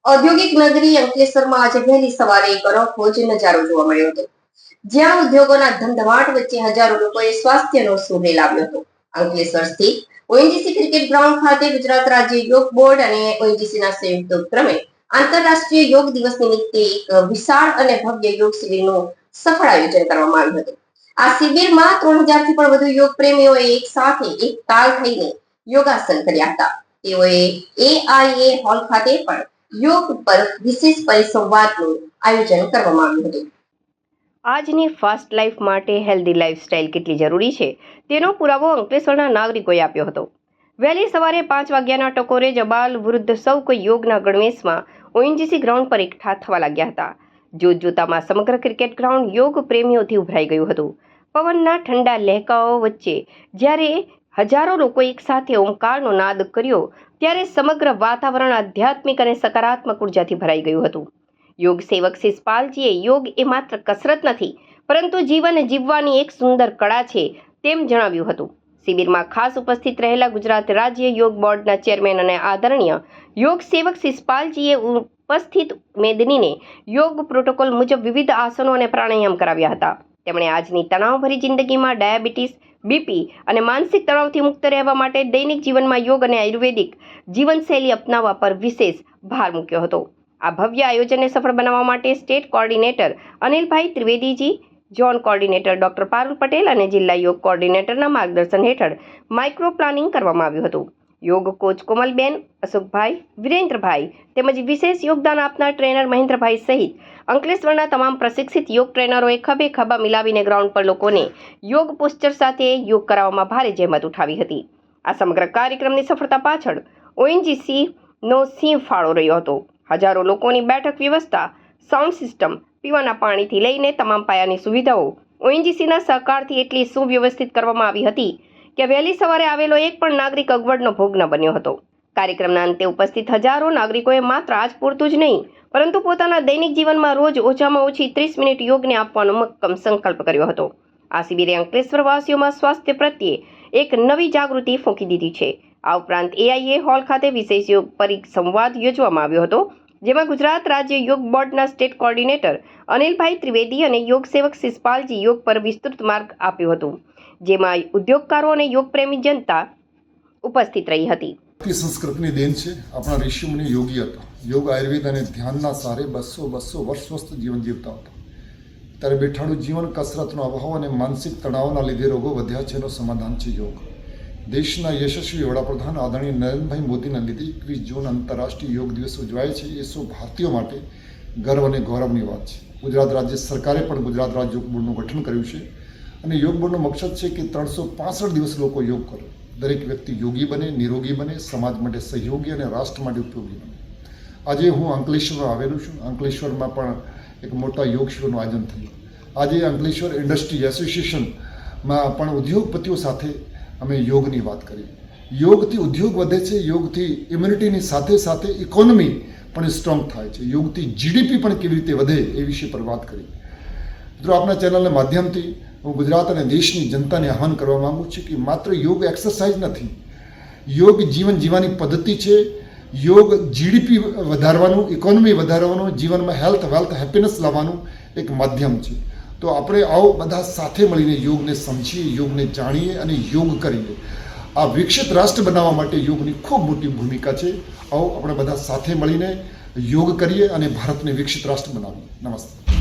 ઔદ્યોગિક નગરી અંકલેશ્વરમાં આજે વહેલી સવારે એક અનોખો જ નજારો જોવા મળ્યો હતો, જ્યાં ઉદ્યોગોના ધમધમાટ વચ્ચે હજારો લોકોએ સ્વાસ્થ્યનો સૂર લાવ્યો હતો. અંકલેશ્વર સ્થિત ઓએનજીસી ક્રિકેટ ગ્રાઉન્ડ ખાતે ગુજરાત રાજ્ય યોગ બોર્ડ અને ઓએનજીસીના સંયુક્ત ઉપક્રમે આંતરરાષ્ટ્રીય યોગ દિવસ નિમિત્તે એક વિશાળ અને ભવ્ય યોગ શિબિરનું સફળ આયોજન કરવામાં આવ્યું હતું. આ શિબિરમાં 3000 થી પણ વધુ યોગ પ્રેમીઓએ એક સાથે એક તાલ થઈને યોગાસન કર્યા હતા. તેઓએ એઆઈએ હોલ ખાતે પણ યોગ પર વિશેષ પરિસંવાદનું આયોજન કરવામાં આવ્યું હતું. આજની ફાસ્ટ લાઈફ માટે હેલ્ધી લાઈફસ્ટાઈલ કેટલી જરૂરી છે તેનો પુરાવો અંકલેશ્વરના નાગરિકોએ આપ્યો હતો. વહેલી સવારે 5 વાગ્યાના ટકોરે જબાલ વૃદ્ધ સૌ કોઈ યોગના ગણવેશમાં ઓએનજીસી ગ્રાઉન્ડ પર એકઠા થવા લાગ્યા હતા. જોતજોતામાં સમગ્ર ક્રિકેટ ગ્રાઉન્ડ યોગ પ્રેમીઓથી ઉભરાઈ ગયું હતું. પવનના ઠંડા લહેકાઓ વચ્ચે જ્યારે હજારો લોકો એક સાથે ઓમકારનો નાદ કર્યો ત્યારે સમગ્ર વાતાવરણ આધ્યાત્મિક અને સકારાત્મક ઉર્જાથી ભરાઈ ગયું હતું. યોગ સેવક શિષપાલજીએ યોગ એ માત્ર કસરત નથી પરંતુ જીવન જીવવાની એક સુંદર કળા છે તેમ જણાવ્યું હતું. શિબિરમાં ખાસ ઉપસ્થિત રહેલા ગુજરાત રાજ્ય યોગ બોર્ડના ચેરમેન અને આદરણીય યોગ સેવક શિષપાલજીએ ઉપસ્થિત મેદનીને યોગ પ્રોટોકોલ મુજબ વિવિધ આસનો અને પ્રાણાયામ કરાવ્યા હતા. તેમણે આજની તણાવભરી જિંદગીમાં ડાયાબિટીસ, બીપી અને માનસિક તણાવથી મુક્ત રહેવા માટે દૈનિક જીવનમાં યોગ અને આયુર્વેદિક જીવનશૈલી અપનાવવા પર વિશેષ ભાર મૂક્યો હતો. આ ભવ્ય આયોજનને સફળ બનાવવા માટે સ્ટેટ કોઓર્ડિનેટર અનિલભાઈ ત્રિવેદીજી, zone coordinator doctor Parul Patel અને જિલ્લા યોગ કોઓર્ડિનેટરના માર્ગદર્શન હેઠળ માઇક્રો પ્લાનિંગ કરવામાં આવ્યું હતું. યોગ કોચ કોમલબેન, અશોકભાઈ, વિરેન્દ્રભાઈ તેમજ વિશેષ યોગદાન આપનાર ટ્રેનર મહેન્દ્રભાઈ સહિત અંકલેશ્વરના તમામ પ્રશિક્ષિત યોગ ટ્રેનરોએ ખભે ખભા મિલાવીને ગ્રાઉન્ડ પર લોકોને યોગ પોસ્ચર સાથે યોગ કરાવવામાં ભારે જહેમત ઉઠાવી હતી. આ સમગ્ર કાર્યક્રમની સફળતા પાછળ ઓએનજીસીનો સિંહ ફાળો રહ્યો હતો. હજારો લોકોની બેઠક વ્યવસ્થા, સાઉન્ડ સિસ્ટમ, પીવાના પાણીથી લઈને તમામ પાયાની સુવિધાઓ ઓએનજીસીના સહકારથી એટલી સુવ્યવસ્થિત કરવામાં આવી હતી કે વહેલી સવારે આવેલો એક પણ નાગરિક અગવડનો ભોગ ન બન્યો હતો. કાર્યક્રમના અંતે ઉપસ્થિત હજારો નાગરિકોએ માત્ર આજ પૂરતું જ નહીં પરંતુ પોતાના દૈનિક જીવનમાં રોજ ઓછામાં ઓછી 30 મિનિટ યોગને આપવાનો મક્કમ સંકલ્પ કર્યો હતો. આ શિબિરે અંકલેશ્વર વાસીઓમાં સ્વાસ્થ્ય પ્રત્યે એક નવી જાગૃતિ ફૂંકી દીધી છે. આ ઉપરાંત એઆઈએ હોલ ખાતે વિશેષ યોગ પરિસંવાદ યોજવામાં આવ્યો હતો, જેમાં ગુજરાત રાજ્ય યોગ બોર્ડના સ્ટેટ કોઓર્ડિનેટર અનિલભાઈ ત્રિવેદી અને યોગ સેવક શિષપાલજી યોગ પર વિસ્તૃત માર્ગ આપ્યો હતો, જેમાં ઉદ્યોગકારો અને યોગ પ્રેમી જનતા ઉપસ્થિત રહી હતી. સંસ્કૃતની દેન છે. આપણા ઋષિમુનિ યોગી હતા. યોગ, આયુર્વેદ અને ધ્યાનના સારે 200 વર્ષ સ્વસ્થ જીવન જીવતા હતા. ત્યારે બેઠાડું જીવન, કસરતનો અભાવ અને માનસિક તણાવના લીધે રોગો વધ્યા છે. એનું સમાધાન છે યોગ. દેશના યશસ્વી વડાપ્રધાન આદરણીય નરેન્દ્રભાઈ મોદીના લીધે 21 જૂન આંતરરાષ્ટ્રીય યોગ દિવસ ઉજવાય છે. એ સૌ ભારતીયો માટે ગર્વ અને ગૌરવની વાત છે. ગુજરાત રાજ્ય સરકારે પણ ગુજરાત રાજ્ય યોગ બોર્ડનું ગઠન કર્યું છે અને યોગ બોર્ડનો મકસદ છે કે 365 દિવસ લોકો યોગ કરે. દરેક વ્યક્તિ યોગી બને, નિરોગી બને, સમાજ માટે સહયોગી અને રાષ્ટ્ર માટે ઉપયોગી બને. આજે હું અંકલેશ્વરમાં આવેલું છું. અંકલેશ્વરમાં પણ એક મોટા યોગ શિબિરનું આયોજન થયું. આજે અંકલેશ્વર ઇન્ડસ્ટ્રી એસોસિએશનમાં પણ ઉદ્યોગપતિઓ સાથે અમે યોગની વાત કરી. યોગથી ઉદ્યોગ વધે છે. યોગથી ઇમ્યુનિટીની સાથે સાથે ઇકોનોમી પણ સ્ટ્રોંગ થાય છે. યોગથી જીડીપી પણ કેવી રીતે વધે એ વિષય પર વાત કરી. મિત્રો, આપના ચેનલના માધ્યમથી હું ગુજરાત અને દેશની જનતાને આહ્વાન કરવા માગું છું કે માત્ર યોગ એક્સરસાઇઝ નથી. યોગ જીવન જીવવાની પદ્ધતિ છે. યોગ જીડીપી વધારવાનું, ઇકોનોમી વધારવાનું, જીવનમાં હેલ્થ, વેલ્થ, હેપીનેસ લાવવાનું એક માધ્યમ છે. તો આપણે આવો બધા સાથે મળીને યોગને સમજીએ, યોગને જાણીએ અને યોગ કરીએ. આ વિકસિત રાષ્ટ્ર બનાવવા માટે યોગની ખૂબ મોટી ભૂમિકા છે. આવો આપણે બધા સાથે મળીને યોગ કરીએ અને ભારતને વિકસિત રાષ્ટ્ર બનાવીએ. નમસ્તે.